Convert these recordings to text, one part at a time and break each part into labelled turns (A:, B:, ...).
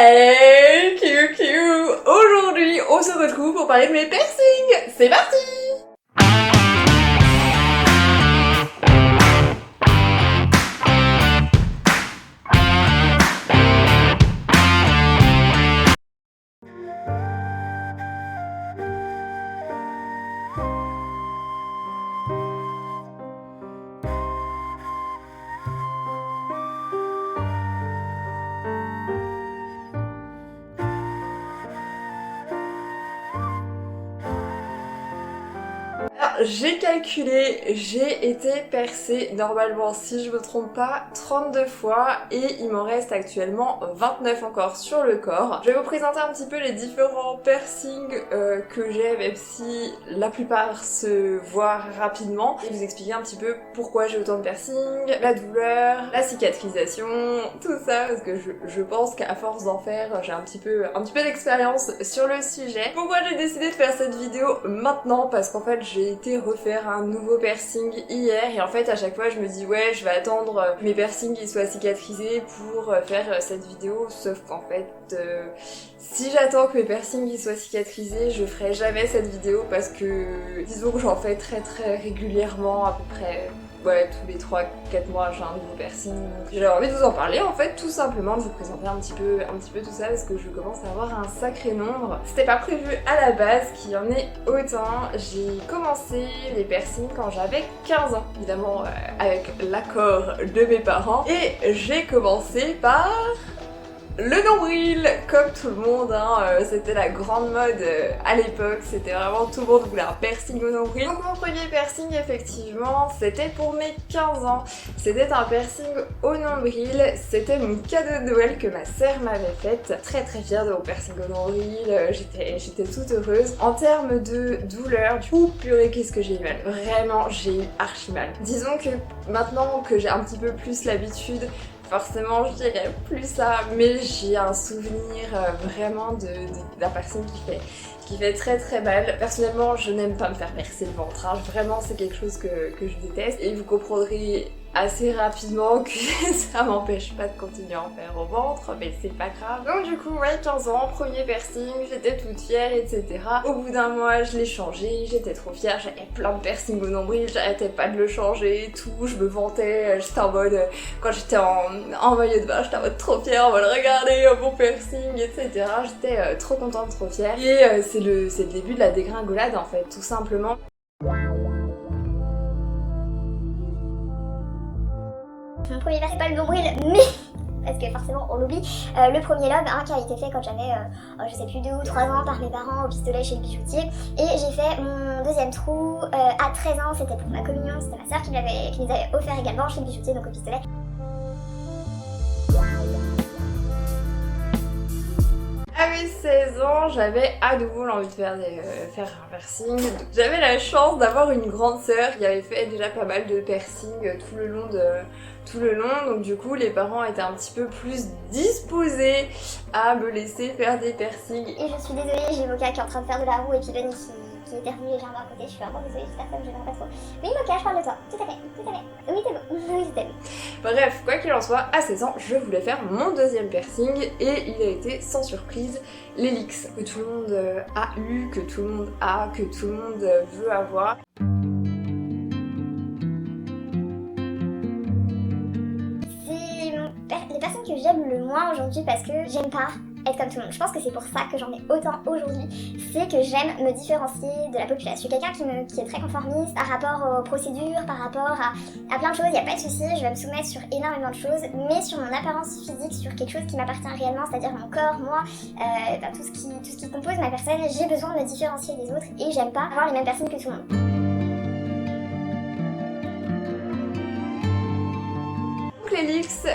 A: Hey QQ. Aujourd'hui on se retrouve pour parler de mes piercings. C'est parti. J'ai calculé, j'ai été percée normalement, si je me trompe pas, 32 fois et il m'en reste actuellement 29 encore sur le corps. Je vais vous présenter un petit peu les différents piercings que j'ai, même si la plupart se voient rapidement, et vous expliquer un petit peu pourquoi j'ai autant de piercings, la douleur, la cicatrisation, tout ça, parce que je pense qu'à force d'en faire, j'ai un petit peu d'expérience sur le sujet. Pourquoi j'ai décidé de faire cette vidéo maintenant? Parce qu'en fait j'ai été refaire un nouveau piercing hier et en fait à chaque fois je me dis ouais je vais attendre que mes piercings ils soient cicatrisés pour faire cette vidéo, sauf qu'en fait si j'attends que mes piercings ils soient cicatrisés je ferai jamais cette vidéo parce que disons que j'en fais très régulièrement, à peu près ouais, tous les 3-4 mois j'ai un nouveau piercing. J'avais envie de vous en parler en fait, tout simplement, de vous présenter un petit peu tout ça parce que je commence à avoir un sacré nombre. C'était pas prévu à la base qu'il y en ait autant. J'ai commencé les piercings quand j'avais 15 ans, évidemment avec l'accord de mes parents. Et j'ai commencé par le nombril, comme tout le monde, hein, c'était la grande mode à l'époque, c'était vraiment tout le monde voulait un piercing au nombril. Donc mon premier piercing effectivement, c'était pour mes 15 ans, c'était un piercing au nombril, c'était mon cadeau de Noël que ma sœur m'avait fait. Très fière de mon piercing au nombril, j'étais toute heureuse. En termes de douleur, du coup, purée qu'est-ce que j'ai eu mal, vraiment j'ai eu archi mal. Disons que maintenant que j'ai un petit peu plus l'habitude, forcément je dirais plus ça, mais j'ai un souvenir vraiment d'un piercing qui fait très mal. Personnellement je n'aime pas me faire percer le ventre, hein. Vraiment c'est quelque chose que je déteste et vous comprendrez assez rapidement que ça m'empêche pas de continuer à en faire au ventre, mais c'est pas grave. Donc du coup ouais, 15 ans, premier piercing, j'étais toute fière, etc. Au bout d'un mois je l'ai changé, j'étais trop fière, j'avais plein de piercings au nombril, j'arrêtais pas de le changer et tout, je me vantais, j'étais en mode, quand j'étais en maillot de bain, j'étais en mode trop fière, en mode regardez mon piercing, etc. J'étais trop contente, trop fière. Et c'est le début de la dégringolade en fait, tout simplement.
B: Mon premier piercing, c'est pas le nombril, mais parce que forcément on l'oublie, le premier lobe hein, qui a été fait quand j'avais je sais plus 2 ou 3 ans par mes parents au pistolet chez le bijoutier, et j'ai fait mon deuxième trou à 13 ans, c'était pour ma communion, c'était ma soeur qui nous avait offert également chez le bijoutier, donc au pistolet.
A: À mes 16 ans, j'avais à nouveau l'envie de faire un piercing. J'avais la chance d'avoir une grande sœur qui avait fait déjà pas mal de piercings tout le long, donc du coup les parents étaient un petit peu plus disposés à me laisser faire des piercings.
B: Et je suis désolée, j'ai Moka qui est en train de faire de la roue et puis Denis qui éternue légèrement à côté, je suis vraiment désolée, j'espère que je n'aime pas trop. Oui Moka, je parle de toi, tout à fait. Oui t'es beau, oui t'es beau.
A: Bref, quoi qu'il en soit, à 16 ans, je voulais faire mon deuxième piercing et il a été sans surprise l'hélix, que tout le monde a eu, que tout le monde a, que tout le monde veut avoir.
B: Les personnes que j'aime le moins aujourd'hui parce que j'aime pas être comme tout le monde. Je pense que c'est pour ça que j'en ai autant aujourd'hui, c'est que j'aime me différencier de la population. Je suis quelqu'un qui est très conformiste par rapport aux procédures, par rapport à plein de choses, il n'y a pas de souci, je vais me soumettre sur énormément de choses, mais sur mon apparence physique, sur quelque chose qui m'appartient réellement, c'est-à-dire mon corps, moi, tout ce qui compose ma personne, j'ai besoin de me différencier des autres et j'aime pas avoir les mêmes personnes que tout le monde.
A: L'hélix,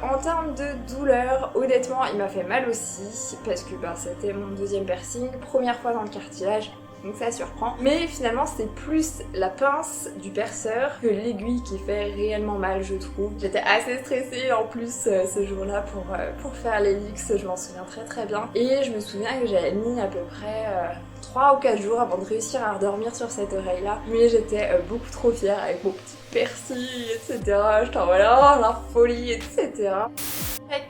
A: en termes de douleur, honnêtement il m'a fait mal aussi parce que c'était mon deuxième piercing, première fois dans le cartilage, donc ça surprend. Mais finalement c'est plus la pince du perceur que l'aiguille qui fait réellement mal, je trouve. J'étais assez stressée en plus ce jour-là pour faire l'hélix, je m'en souviens très bien. Et je me souviens que j'avais mis à peu près 3 ou 4 jours avant de réussir à redormir sur cette oreille là, mais j'étais beaucoup trop fière avec mon petit persil, etc. J'étais en mode oh la folie, etc.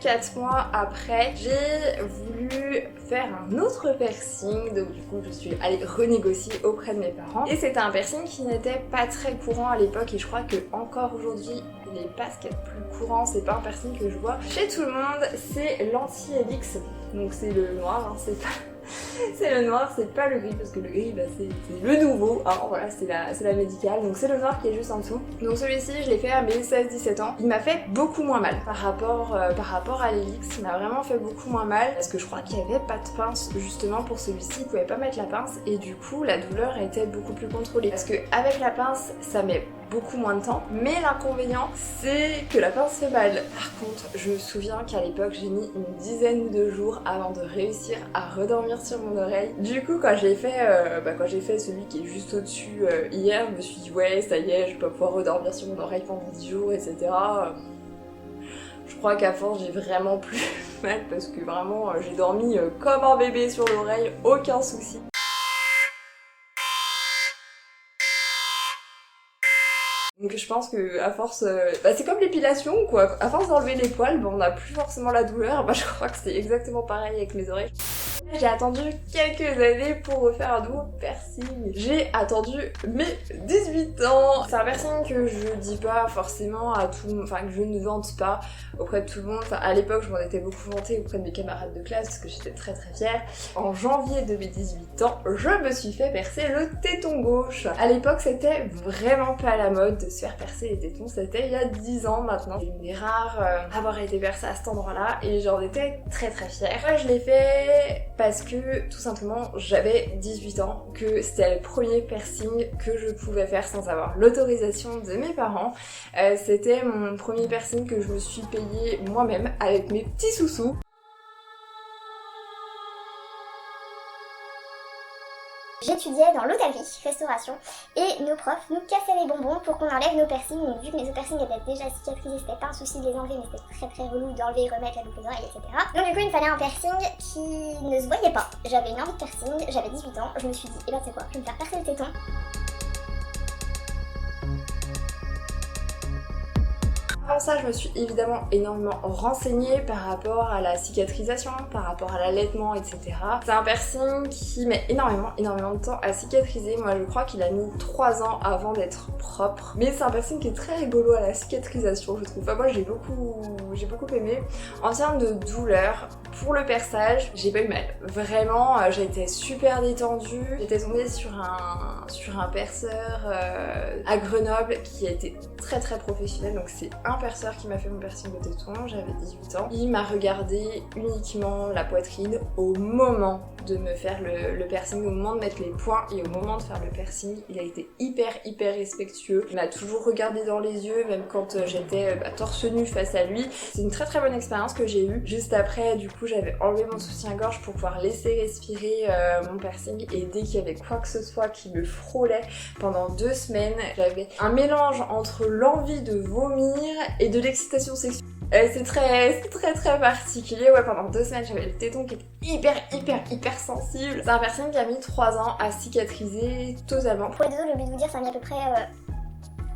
A: 4 mois après, j'ai voulu faire un autre piercing, donc du coup je suis allée renégocier auprès de mes parents. Et c'était un piercing qui n'était pas très courant à l'époque et je crois que encore aujourd'hui il n'est pas ce qu'il y a de plus courant, c'est pas un piercing que je vois chez tout le monde, c'est l'anti-helix. Donc c'est le noir, hein, c'est pas... C'est le noir, c'est pas le gris, parce que le gris bah, c'est le nouveau, hein, voilà, c'est la médicale, donc c'est le noir qui est juste en dessous. Donc celui-ci je l'ai fait à mes 16-17 ans, il m'a fait beaucoup moins mal par rapport à l'hélix, il m'a vraiment fait beaucoup moins mal, parce que je crois qu'il n'y avait pas de pince justement pour celui-ci, il pouvait pas mettre la pince, et du coup la douleur était beaucoup plus contrôlée, parce que avec la pince ça met beaucoup moins de temps, mais l'inconvénient c'est que la pince fait mal. Par contre, je me souviens qu'à l'époque j'ai mis une dizaine de jours avant de réussir à redormir sur mon oreille. Du coup quand j'ai fait celui qui est juste au-dessus hier, je me suis dit ouais ça y est, je vais pas pouvoir redormir sur mon oreille pendant 10 jours, etc. Je crois qu'à force j'ai vraiment plus mal parce que vraiment j'ai dormi comme un bébé sur l'oreille, aucun souci. Donc je pense que à force, c'est comme l'épilation quoi, à force d'enlever les poils, on n'a plus forcément la douleur, je crois que c'est exactement pareil avec mes oreilles. J'ai attendu quelques années pour refaire un nouveau piercing. J'ai attendu mes 18 ans. C'est un piercing que je dis pas forcément à tout le monde, enfin que je ne vante pas auprès de tout le monde. Enfin, à l'époque, je m'en étais beaucoup vantée auprès de mes camarades de classe parce que j'étais très très fière. En janvier de mes 18 ans, je me suis fait percer le téton gauche. À l'époque, c'était vraiment pas la mode de se faire percer les tétons. C'était il y a 10 ans maintenant. J'ai une des rares à avoir été percée à cet endroit-là et j'en étais très très fière. Moi, je l'ai fait parce que tout simplement j'avais 18 ans, que c'était le premier piercing que je pouvais faire sans avoir l'autorisation de mes parents. C'était mon premier piercing que je me suis payé moi-même avec mes petits sous-sous.
B: J'étudiais dans l'hôtellerie, restauration, et nos profs nous cassaient les bonbons pour qu'on enlève nos piercings. Donc vu que mes autres piercings étaient déjà cicatrisés, c'était pas un souci de les enlever, mais c'était très très relou d'enlever et remettre la boucle d'oreille, etc. Donc du coup il me fallait un piercing qui ne se voyait pas. J'avais une envie de piercing, j'avais 18 ans, je me suis dit, eh ben c'est quoi, je vais me faire percer le téton.
A: Avant ça, je me suis évidemment énormément renseignée par rapport à la cicatrisation, par rapport à l'allaitement, etc. C'est un piercing qui met énormément de temps à cicatriser. Moi, je crois qu'il a mis 3 ans avant d'être propre. Mais c'est un piercing qui est très rigolo à la cicatrisation, je trouve. Enfin, moi, j'ai beaucoup aimé. En termes de douleur, pour le perçage, j'ai pas eu mal. Vraiment, j'ai été super détendue. J'étais tombée sur un perceur à Grenoble qui a été très très professionnel. Donc c'est un perceur qui m'a fait mon piercing au téton, j'avais 18 ans. Il m'a regardé uniquement la poitrine au moment de me faire le piercing, au moment de mettre les points et au moment de faire le piercing. Il a été hyper respectueux. Il m'a toujours regardé dans les yeux, même quand j'étais torse nu face à lui. C'est une très très bonne expérience que j'ai eue. Juste après, du coup, j'avais enlevé mon soutien-gorge pour pouvoir laisser respirer mon piercing, et dès qu'il y avait quoi que ce soit qui me frôlait pendant 2 semaines, j'avais un mélange entre l'envie de vomir et de l'excitation sexuelle. C'est très particulier. Ouais, pendant 2 semaines, j'avais le téton qui était hyper sensible. C'est un piercing qui a mis 3 ans à cicatriser totalement.
B: Pour les deux autres, j'ai oublié de vous dire, ça a mis à peu près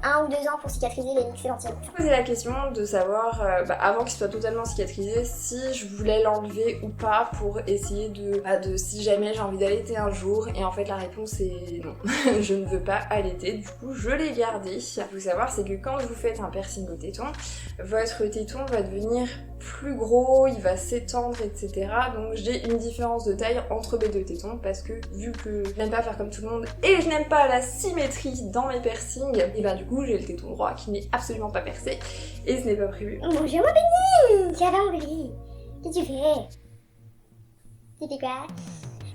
B: 1 ou 2 ans pour cicatriser les lixes et l'antilope.
A: Je me posais la question de savoir, avant qu'il soit totalement cicatrisé, si je voulais l'enlever ou pas pour essayer de si jamais j'ai envie d'allaiter un jour. Et en fait la réponse est non, je ne veux pas allaiter, du coup je l'ai gardé. Ce qu'il faut savoir, c'est que quand vous faites un piercing au téton, votre téton va devenir plus gros, il va s'étendre, etc. Donc j'ai une différence de taille entre mes 2 tétons parce que vu que je n'aime pas faire comme tout le monde et je n'aime pas la symétrie dans mes piercings, et du coup j'ai le téton droit qui n'est absolument pas percé et ce n'est pas prévu.
B: Bonjour ma Benny, ça va Henri? Qu'est-ce que tu fais? Tu fais quoi?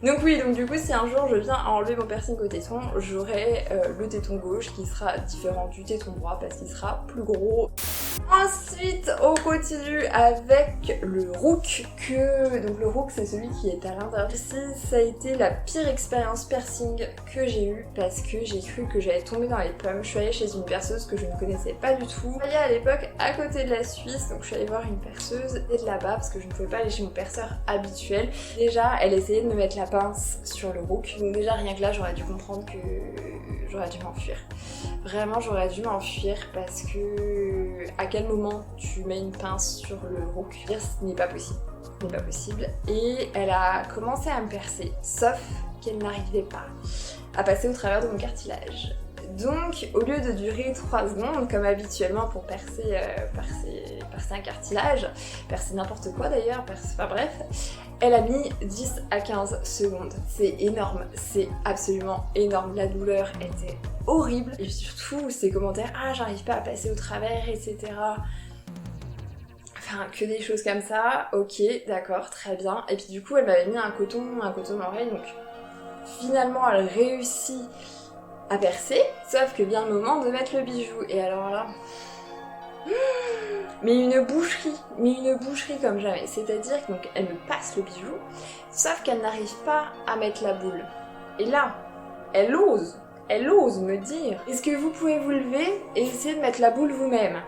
A: Donc oui, donc du coup si un jour je viens à enlever mon piercing au téton, j'aurai le téton gauche qui sera différent du téton droit parce qu'il sera plus gros. Ensuite, on continue avec le rook. Donc le rook, c'est celui qui est à l'intérieur. Ça a été la pire expérience piercing que j'ai eue parce que j'ai cru que j'allais tomber dans les pommes. Je suis allée chez une perceuse que je ne connaissais pas du tout. Je travaillais à l'époque à côté de la Suisse, donc je suis allée voir une perceuse et de là-bas parce que je ne pouvais pas aller chez mon perceur habituel. Déjà, elle essayait de me mettre la pince sur le rook. Donc déjà, rien que là, j'aurais dû comprendre que j'aurais dû m'enfuir. Vraiment, j'aurais dû m'enfuir parce que à quel moment tu mets une pince sur le rook? Ce n'est pas possible. Ce n'est pas possible. Et elle a commencé à me percer, sauf qu'elle n'arrivait pas à passer au travers de mon cartilage. Donc, au lieu de durer 3 secondes, comme habituellement pour percer un cartilage, percer n'importe quoi d'ailleurs, enfin bref, elle a mis 10 à 15 secondes. C'est énorme, c'est absolument énorme. La douleur était horrible. Et surtout, ces commentaires, ah j'arrive pas à passer au travers, etc. Enfin, que des choses comme ça, ok, d'accord, très bien. Et puis du coup, elle m'avait mis un coton dans l'oreille, donc finalement, elle réussit à percer, sauf que vient le moment de mettre le bijou. Et alors là... mais une boucherie comme jamais. C'est-à-dire qu'elle me passe le bijou, sauf qu'elle n'arrive pas à mettre la boule. Et là, elle ose me dire, est-ce que vous pouvez vous lever et essayer de mettre la boule vous-même?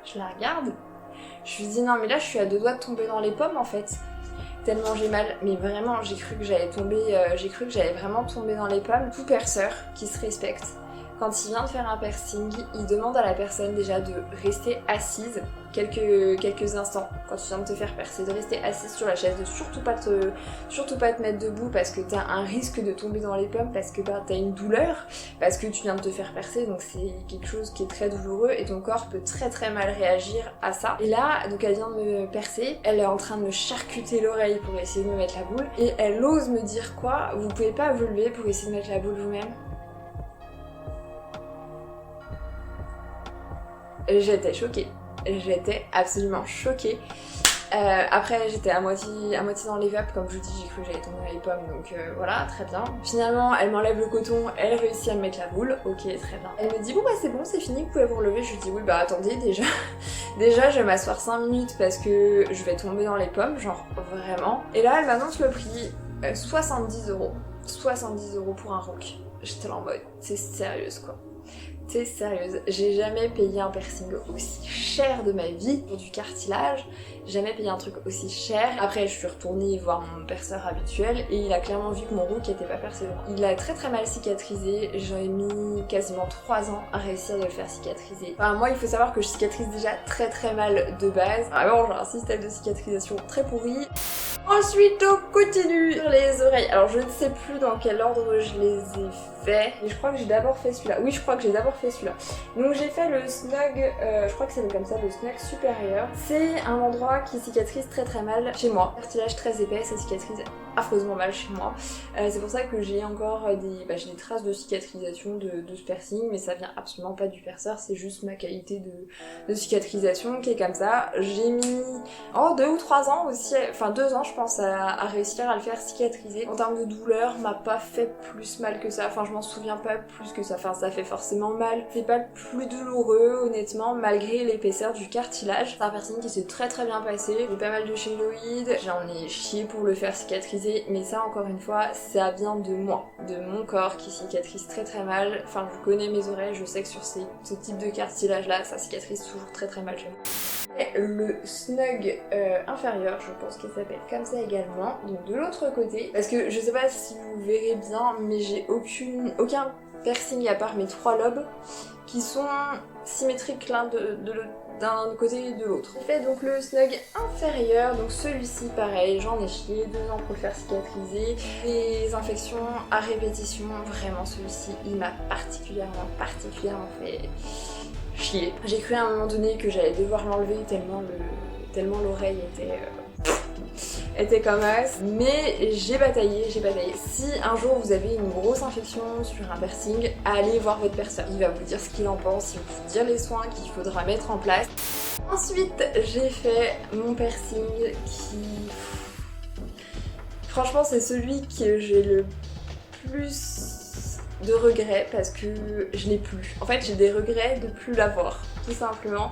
A: Je la regarde, je lui dis non mais là je suis à 2 doigts de tomber dans les pommes en fait. Tellement j'ai mal, mais vraiment j'ai cru que j'allais vraiment tomber dans les pommes. Tout perceur qui se respecte, quand il vient de faire un piercing, il demande à la personne déjà de rester assise quelques instants. Quand tu viens de te faire percer, de rester assise sur la chaise, de surtout pas te mettre debout parce que t'as un risque de tomber dans les pommes, parce que t'as une douleur, parce que tu viens de te faire percer, donc c'est quelque chose qui est très douloureux et ton corps peut très très mal réagir à ça. Et là, donc elle vient de me percer, elle est en train de me charcuter l'oreille pour essayer de me mettre la boule et elle ose me dire quoi? Vous pouvez pas vous lever pour essayer de mettre la boule vous-même? J'étais choquée. J'étais absolument choquée. Après j'étais à moitié dans les vapes, comme je vous dis, j'ai cru que j'allais tomber dans les pommes, donc voilà, très bien. Finalement elle m'enlève le coton, elle réussit à me mettre la boule, ok très bien. Elle me dit bon bah c'est bon, c'est fini, vous pouvez vous relever. Je lui dis oui bah attendez déjà je vais m'asseoir 5 minutes parce que je vais tomber dans les pommes, genre vraiment. Et là elle m'annonce le prix, 70 €. 70 € pour un rook. J'étais là en mode, c'est sérieuse quoi. T'es sérieuse, j'ai jamais payé un piercing aussi cher de ma vie pour du cartilage, jamais payé un truc aussi cher. Après je suis retournée voir mon perceur habituel et il a clairement vu que mon rook était pas percé. Il a très très mal cicatrisé, j'ai mis quasiment 3 ans à réussir de le faire cicatriser. Enfin moi il faut savoir que je cicatrise déjà très très mal de base, vraiment j'ai un système de cicatrisation très pourri. Ensuite on continue sur les oreilles. Alors je ne sais plus dans quel ordre je les ai fait, mais je crois que j'ai d'abord fait celui-là. Oui je crois que j'ai d'abord fait celui-là. Donc j'ai fait le snug, je crois que c'est comme ça, le snug supérieur. C'est un endroit qui cicatrise très très mal chez moi. Cartilage très épais, ça cicatrise affreusement mal chez moi. C'est pour ça que j'ai encore j'ai des traces de cicatrisation de ce piercing, mais ça vient absolument pas du perceur, c'est juste ma qualité de cicatrisation qui est comme ça. J'ai mis 2 ou 3 ans aussi, enfin 2 ans je pense à réussir à le faire cicatriser. En termes de douleur, m'a pas fait plus mal que ça, enfin je m'en souviens pas plus que ça, enfin ça fait forcément mal. C'est pas le plus douloureux honnêtement, malgré l'épaisseur du cartilage. C'est un piercing qui s'est très très bien passé, j'ai pas mal de chéloïdes, j'en ai chié pour le faire cicatriser, mais ça encore une fois, ça vient de moi, de mon corps qui cicatrise très très mal. Enfin je connais mes oreilles, je sais que sur ce type de cartilage là, ça cicatrise toujours très très mal chez moi. Et le snug inférieur, je pense qu'il s'appelle comme ça également, donc de l'autre côté, parce que je sais pas si vous verrez bien, mais j'ai aucun piercing à part mes 3 lobes qui sont symétriques l'un d'un côté et de l'autre. J'ai fait donc le snug inférieur, donc celui-ci pareil, j'en ai chié 2 ans pour le faire cicatriser, des infections à répétition, vraiment celui-ci il m'a particulièrement fait chier. J'ai cru à un moment donné que j'allais devoir l'enlever tellement l'oreille était comme as, mais j'ai bataillé. Si un jour vous avez une grosse infection sur un piercing, allez voir votre perceur. Il va vous dire ce qu'il en pense, il va vous dire les soins qu'il faudra mettre en place. Ensuite, j'ai fait mon piercing qui... Franchement, c'est celui que j'ai le plus de regrets parce que je l'ai plus. En fait, j'ai des regrets de plus l'avoir, tout simplement.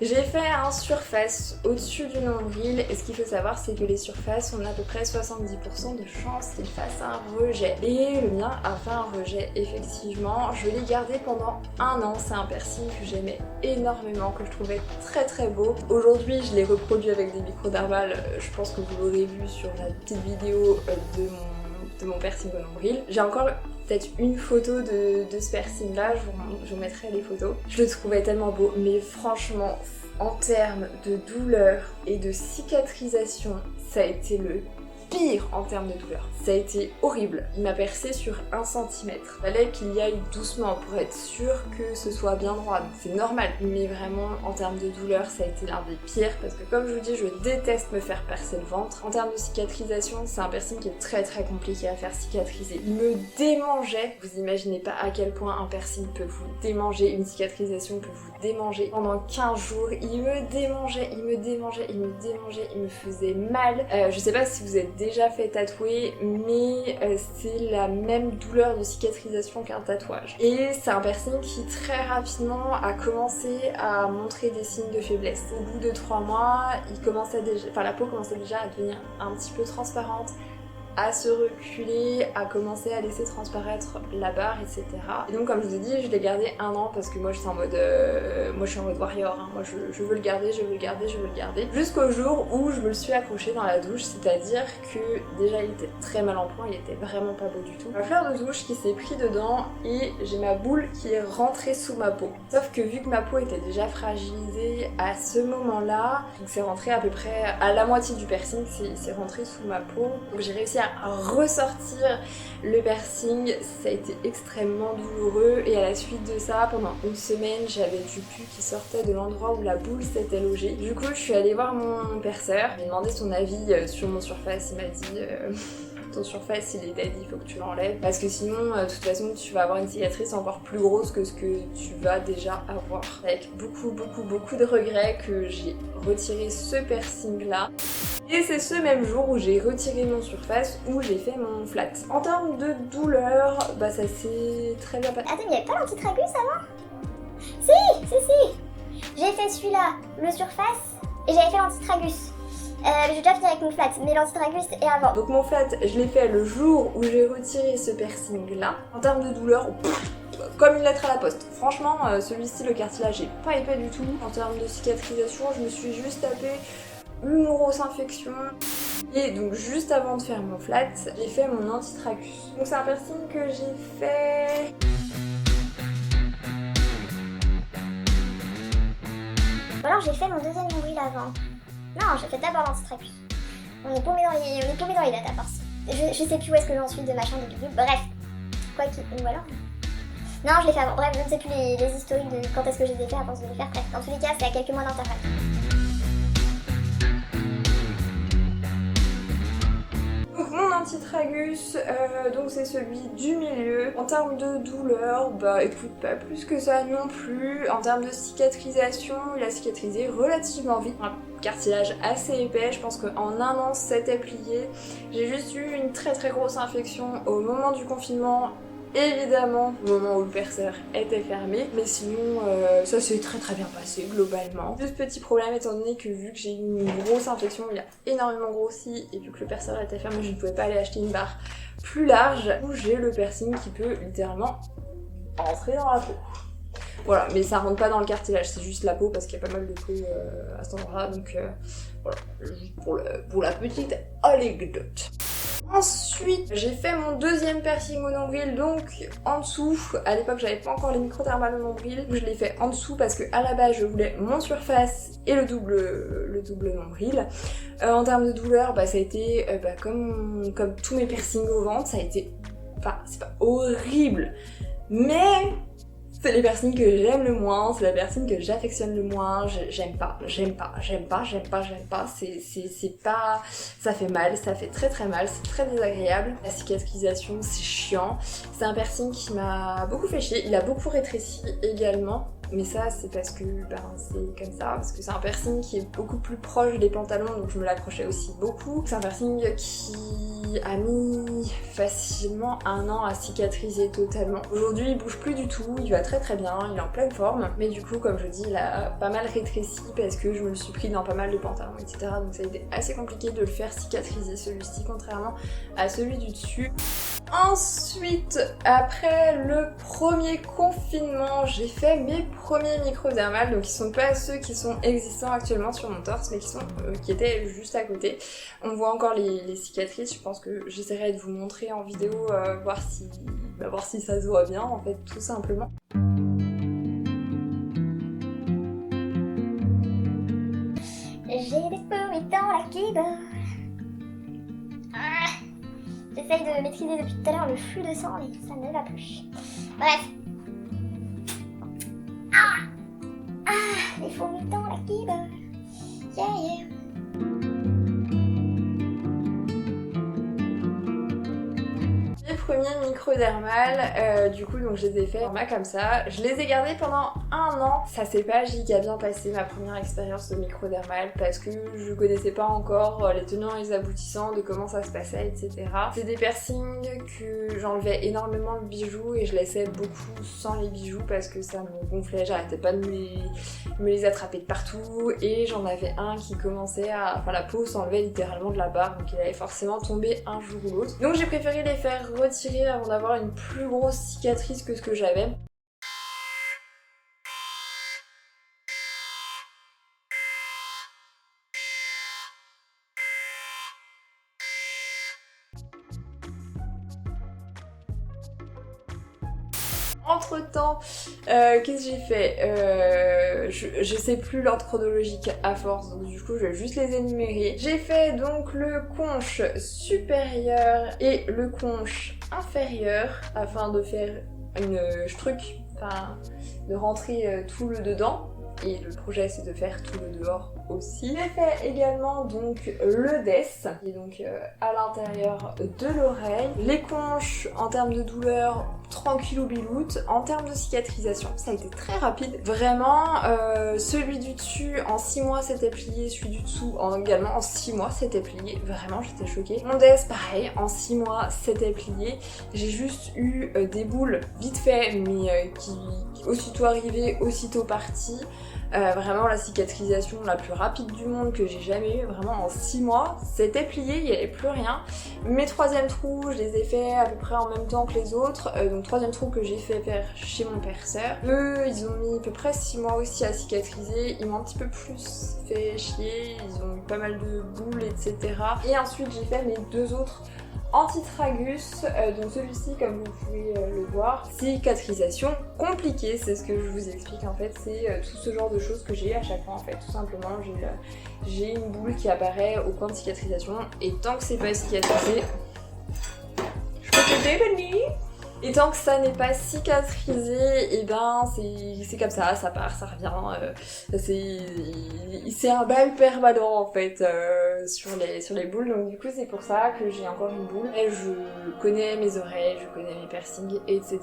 A: J'ai fait un surface au-dessus du nombril et ce qu'il faut savoir, c'est que les surfaces, on a à peu près 70% de chance qu'ils fassent un rejet. Et le mien a fait un rejet, effectivement. Je l'ai gardé pendant 1 an. C'est un piercing que j'aimais énormément, que je trouvais très très beau. Aujourd'hui, je l'ai reproduit avec des microdermales. Je pense que vous l'aurez vu sur la petite vidéo de mon de mon piercing au nombril. J'ai encore peut-être une photo de ce piercing là, je vous mettrai les photos. Je le trouvais tellement beau, mais franchement, en termes de douleur et de cicatrisation, ça a été le pire en termes de douleur. Ça a été horrible. Il m'a percé sur 1 cm. Il fallait qu'il y aille doucement pour être sûr que ce soit bien droit. Donc c'est normal. Mais vraiment, en termes de douleur, ça a été l'un des pires parce que comme je vous dis, je déteste me faire percer le ventre. En termes de cicatrisation, c'est un piercing qui est très compliqué à faire cicatriser. Il me démangeait. Vous imaginez pas à quel point un piercing peut vous démanger, une cicatrisation peut vous démanger. Pendant 15 jours, il me démangeait, il me faisait mal. Je sais pas si vous êtes déjà fait tatouer, mais c'est la même douleur de cicatrisation qu'un tatouage. Et c'est un piercing qui très rapidement a commencé à montrer des signes de faiblesse. Au bout de 3 mois, la peau commençait déjà à devenir un petit peu transparente, à se reculer, à commencer à laisser transparaître la barre, etc. Et donc comme je vous ai dit, je l'ai gardé 1 an parce que moi je suis en mode warrior, hein. Moi je veux le garder, jusqu'au jour où je me le suis accroché dans la douche, c'est-à-dire que déjà il était très mal en point, il était vraiment pas beau du tout. Ma fleur de douche qui s'est pris dedans et j'ai ma boule qui est rentrée sous ma peau. Sauf que vu que ma peau était déjà fragilisée à ce moment-là, donc c'est rentré à peu près à la moitié du piercing, c'est rentré sous ma peau. Donc j'ai réussi à ressortir le piercing, ça a été extrêmement douloureux et à la suite de ça, pendant 1 semaine, j'avais du pus qui sortait de l'endroit où la boule s'était logée. Du coup, je suis allée voir mon perceur, j'ai demandé son avis sur mon surface, il m'a dit ton surface il est dead, il faut que tu l'enlèves parce que sinon de toute façon tu vas avoir une cicatrice encore plus grosse que ce que tu vas déjà avoir. Avec beaucoup de regrets que j'ai retiré ce piercing là. Et c'est ce même jour où j'ai retiré mon surface, où j'ai fait mon flat. En termes de douleur, bah ça s'est très bien passé.
B: Attends, il n'y avait pas l'antitragus avant? Si. J'ai fait celui-là, le surface, et j'avais fait l'antitragus. J'ai déjà fini avec mon flat, mais l'antitragus est avant.
A: Donc mon flat, je l'ai fait le jour où j'ai retiré ce piercing là. En termes de douleur, comme une lettre à la poste. Franchement, celui-ci, le cartilage est pas épais du tout. En termes de cicatrisation, je me suis juste tapé une grosse infection. Et donc juste avant de faire mon flat, j'ai fait mon antitragus. Donc c'est un piercing que j'ai fait...
B: Ou alors j'ai fait mon deuxième nombril avant. Non, j'ai fait d'abord l'antitragus. On est paumé dans les dates à force. Je sais plus où est-ce que j'en suis de machin de bidule. Bref. Quoi qu'il... Ou alors... Non, je l'ai fait avant. Bref, je ne sais plus les historiques de quand est-ce que je les ai fait avant de les faire. Bref, dans tous les cas, c'est à quelques mois d'intervalle.
A: Mon antitragus, donc c'est celui du milieu. En termes de douleur, bah écoute, pas plus que ça non plus. En termes de cicatrisation, il a cicatrisé relativement vite. Un cartilage assez épais, je pense qu'en 1 an c'était plié. J'ai juste eu une très grosse infection au moment du confinement. Évidemment, au moment où le perceur était fermé, mais sinon ça s'est très bien passé globalement. Juste petit problème étant donné que vu que j'ai eu une grosse infection, il a énormément grossi et vu que le perceur était fermé, je ne pouvais pas aller acheter une barre plus large où j'ai le piercing qui peut littéralement entrer dans la peau. Voilà, mais ça rentre pas dans le cartilage, c'est juste la peau parce qu'il y a pas mal de peau à cet endroit-là, donc voilà, juste pour la petite anecdote. Ensuite, j'ai fait mon deuxième piercing au nombril, donc en dessous. À l'époque, j'avais pas encore les microthermales au nombril, donc je l'ai fait en dessous parce que à la base, je voulais mon surface et le double nombril. En termes de douleur, bah, ça a été comme tous mes piercings au ventre, ça a été... Enfin, c'est pas horrible, mais... C'est les piercings que j'aime le moins, c'est la piercing que j'affectionne le moins, j'aime pas, c'est pas... Ça fait mal, ça fait très mal, c'est très désagréable. La cicatrisation, c'est chiant. C'est un piercing qui m'a beaucoup fait chier, il a beaucoup rétréci également. Mais ça c'est parce que c'est comme ça, parce que c'est un piercing qui est beaucoup plus proche des pantalons, donc je me l'accrochais aussi beaucoup. C'est un piercing qui a mis facilement 1 an à cicatriser totalement. Aujourd'hui il bouge plus du tout, il va très bien, il est en pleine forme, mais du coup comme je dis il a pas mal rétréci parce que je me le suis pris dans pas mal de pantalons, etc. Donc ça a été assez compliqué de le faire cicatriser celui-ci contrairement à celui du dessus. Ensuite, après le premier confinement, j'ai fait mes premiers microdermales, donc ils sont pas ceux qui sont existants actuellement sur mon torse, mais qui étaient juste à côté. On voit encore les cicatrices, je pense que j'essaierai de vous montrer en vidéo, voir si ça se voit bien en fait, tout simplement.
B: J'ai des fourmis dans la keyboard. J'essaye de maîtriser depuis tout à l'heure le flux de sang, mais ça ne va plus. Bref. Les fourmis dans la keyboard. Yeah.
A: Les premiers microdermales, du coup donc je les ai fait format comme ça. Je les ai gardés pendant 1 an. Ça s'est pas giga bien passé ma première expérience de microdermale parce que je connaissais pas encore les tenants et les aboutissants de comment ça se passait, etc. C'est des piercings que j'enlevais énormément le bijou et je laissais beaucoup sans les bijoux parce que ça me gonflait. J'arrêtais pas de me les attraper de partout et j'en avais un qui commençait à... Enfin la peau s'enlevait littéralement de la barre, donc il allait forcément tomber un jour ou l'autre. Donc j'ai préféré les faire retirer avant d'avoir une plus grosse cicatrice que ce que j'avais. Entre temps, qu'est-ce que j'ai fait? Je sais plus l'ordre chronologique à force, donc du coup je vais juste les énumérer. J'ai fait donc le conche supérieur et le conche inférieur afin de faire une truc, enfin de rentrer tout le dedans. Et le projet c'est de faire tout le dehors aussi. J'ai fait également donc le des, qui est donc à l'intérieur de l'oreille. Les conches en termes de douleur, tranquille ou biloute. En termes de cicatrisation, ça a été très rapide. Vraiment, celui du dessus en 6 mois c'était plié, celui du dessous également en 6 mois c'était plié. Vraiment j'étais choquée. Mon des pareil, en 6 mois c'était plié. J'ai juste eu des boules vite fait mais qui aussitôt arrivées, aussitôt parties. Vraiment la cicatrisation la plus rapide du monde que j'ai jamais eu, vraiment en 6 mois, c'était plié, il n'y avait plus rien. Mes 3e trous, je les ai fait à peu près en même temps que les autres, donc 3e trou que j'ai fait faire chez mon perceur. Eux, ils ont mis à peu près 6 mois aussi à cicatriser, ils m'ont un petit peu plus fait chier, ils ont eu pas mal de boules, etc. Et ensuite j'ai fait mes 2 autres antitragus, donc celui-ci comme vous pouvez le voir, cicatrisation compliquée, c'est ce que je vous explique en fait, c'est tout ce genre de choses que j'ai à chaque fois en fait, tout simplement j'ai une boule qui apparaît au coin de cicatrisation et tant que c'est pas cicatrisé, je peux te dévenir. Et tant que ça n'est pas cicatrisé, et ben c'est comme ça part, ça revient. C'est un bail permanent en fait sur les boules. Donc du coup c'est pour ça que j'ai encore une boule. Et je connais mes oreilles, je connais mes piercings, etc.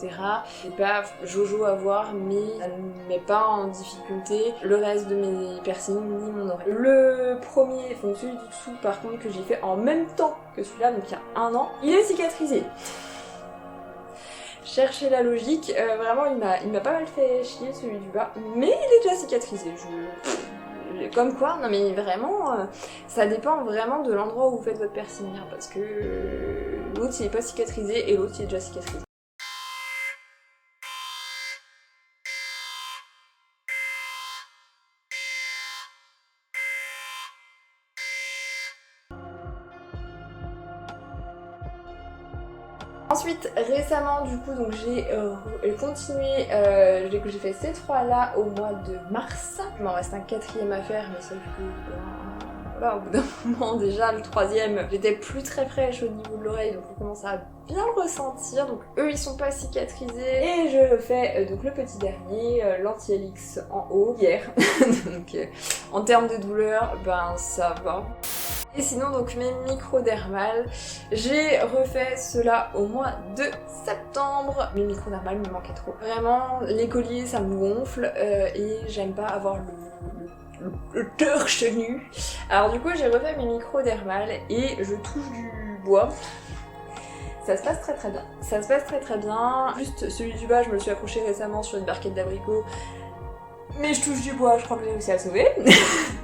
A: C'est pas jojo à voir, mais ça ne met pas en difficulté le reste de mes piercings ni mon oreille. Le premier, donc celui du dessous par contre que j'ai fait en même temps que celui-là, donc il y a 1 an, il est cicatrisé. Chercher la logique, vraiment il m'a pas mal fait chier celui du bas, mais il est déjà cicatrisé. Comme quoi, non mais vraiment, ça dépend vraiment de l'endroit où vous faites votre piercing, hein, parce que l'autre il est pas cicatrisé et l'autre il est déjà cicatrisé. Ensuite, récemment, du coup, donc j'ai continué, j'ai fait ces 3 là au mois de mars. Il m'en reste un 4e à faire, mais sauf que voilà, au bout d'un moment déjà, le 3e, j'étais plus très fraîche au niveau de l'oreille, donc on commence à bien le ressentir. Donc eux, ils sont pas cicatrisés. Et je fais donc le petit dernier, l'anti-helix en haut, hier. Donc en termes de douleur, ben ça va. Et sinon donc mes microdermales, j'ai refait cela au mois de septembre. Mes microdermales me manquaient trop. Vraiment, les colliers ça me gonfle et j'aime pas avoir le torse nu. Alors du coup j'ai refait mes microdermales et je touche du bois. Ça se passe très très bien. Ça se passe très très bien. Juste celui du bas, je me le suis accroché récemment sur une barquette d'abricot. Mais je touche du bois, je crois que j'ai réussi à le sauver.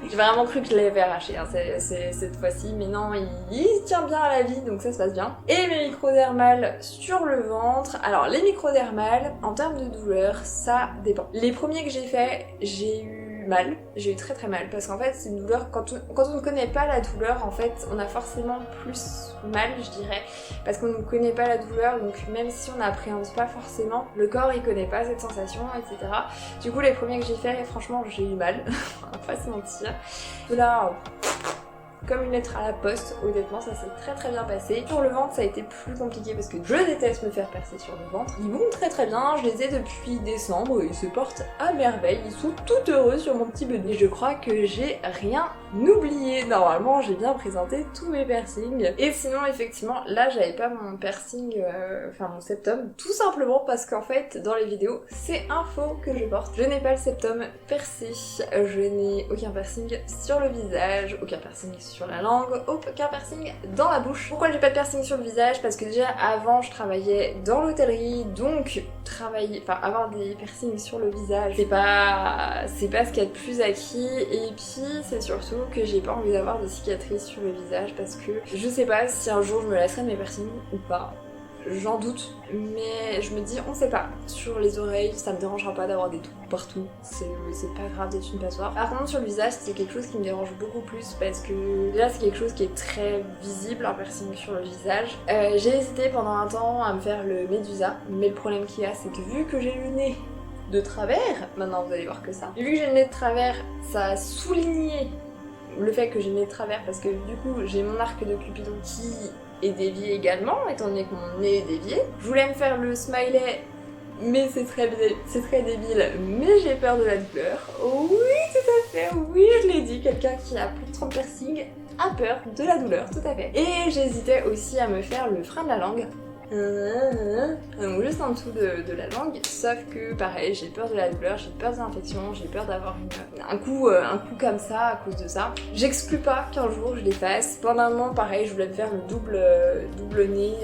A: J'ai vraiment cru que je l'avais arraché hein, cette fois-ci, mais non, il tient bien à la vie, donc ça se passe bien. Et mes microdermales sur le ventre. Alors les microdermales, en termes de douleur, ça dépend. Les premiers que j'ai fait, j'ai eu mal, j'ai eu très mal, parce qu'en fait c'est une douleur, quand on ne connaît pas la douleur, en fait on a forcément plus mal, je dirais, parce qu'on ne connaît pas la douleur, donc même si on n'appréhende pas forcément, le corps il connaît pas cette sensation, etc. Du coup les premiers que j'ai fait, franchement j'ai eu mal, on va pas se mentir. Là, comme une lettre à la poste, honnêtement ça s'est très bien passé. Sur le ventre ça a été plus compliqué parce que je déteste me faire percer sur le ventre. Ils vont très bien, je les ai depuis décembre, ils se portent à merveille, ils sont tout heureux sur mon petit bébé. Je crois que j'ai rien oublié, normalement j'ai bien présenté tous mes piercings. Et sinon effectivement là j'avais pas mon piercing, mon septum, tout simplement parce qu'en fait dans les vidéos c'est un faux que je porte. Je n'ai pas le septum percé, je n'ai aucun piercing sur le visage, aucun piercing sur la langue, aucun piercing dans la bouche. Pourquoi j'ai pas de piercing sur le visage? Parce que déjà avant je travaillais dans l'hôtellerie, donc avoir des piercings sur le visage c'est pas ce qu'il y a de plus acquis, et puis c'est surtout que j'ai pas envie d'avoir des cicatrices sur le visage parce que je sais pas si un jour je me laisserai mes piercings ou pas. J'en doute, mais je me dis on sait pas. Sur les oreilles, ça me dérangera pas d'avoir des trous partout, c'est pas grave d'être une passoire. Par contre sur le visage c'est quelque chose qui me dérange beaucoup plus parce que déjà c'est quelque chose qui est très visible, un piercing sur le visage. J'ai hésité pendant un temps à me faire le médusa, mais le problème qu'il y a c'est que vu que j'ai le nez de travers, maintenant vous allez voir que ça, vu que j'ai le nez de travers, ça a souligné le fait que j'ai le nez de travers parce que du coup j'ai mon arc de Cupidon qui est dévié également, étant donné que mon nez est dévié. Je voulais me faire le smiley, mais c'est très débile, mais j'ai peur de la douleur. Oui, tout à fait, oui, je l'ai dit, quelqu'un qui a plus de 30 piercings a peur de la douleur, tout à fait. Et j'hésitais aussi à me faire le frein de la langue. Donc juste en dessous de la langue, sauf que pareil j'ai peur de la douleur, j'ai peur des infections, j'ai peur d'avoir un coup comme ça à cause de ça. J'exclus pas qu'un jour je les fasse. Pendant un moment pareil je voulais me faire le double nez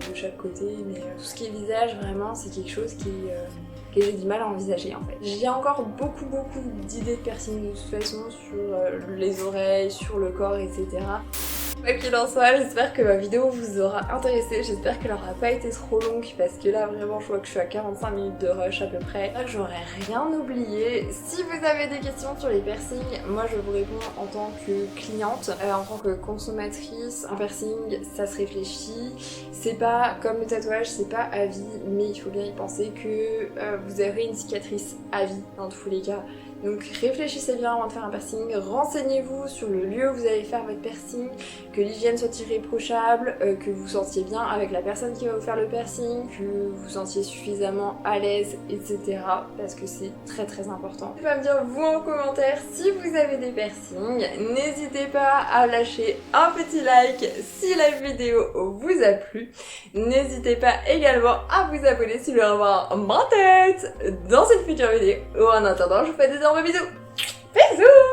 A: de chaque côté, mais tout ce qui est visage vraiment c'est quelque chose que j'ai du mal à envisager en fait. J'ai encore beaucoup d'idées de piercing de toute façon sur les oreilles, sur le corps, etc. Quoi qu'il en soit, j'espère que ma vidéo vous aura intéressé, j'espère qu'elle n'aura pas été trop longue parce que là vraiment je vois que je suis à 45 minutes de rush à peu près. J'espère que j'aurais rien oublié. Si vous avez des questions sur les piercings, moi je vous réponds en tant que cliente, en tant que consommatrice. Un piercing ça se réfléchit, c'est pas comme le tatouage, c'est pas à vie, mais il faut bien y penser que vous aurez une cicatrice à vie dans tous les cas. Donc réfléchissez bien avant de faire un piercing, renseignez-vous sur le lieu où vous allez faire votre piercing, que l'hygiène soit irréprochable, que vous sentiez bien avec la personne qui va vous faire le piercing, que vous vous sentiez suffisamment à l'aise, etc. Parce que c'est très important. N'hésitez pas à me dire vous en commentaire si vous avez des piercings, n'hésitez pas à lâcher un petit like si la vidéo vous a plu, n'hésitez pas également à vous abonner si vous voulez avoir ma tête dans cette future vidéo. En attendant, je vous fais des énormes bisous. Bisous.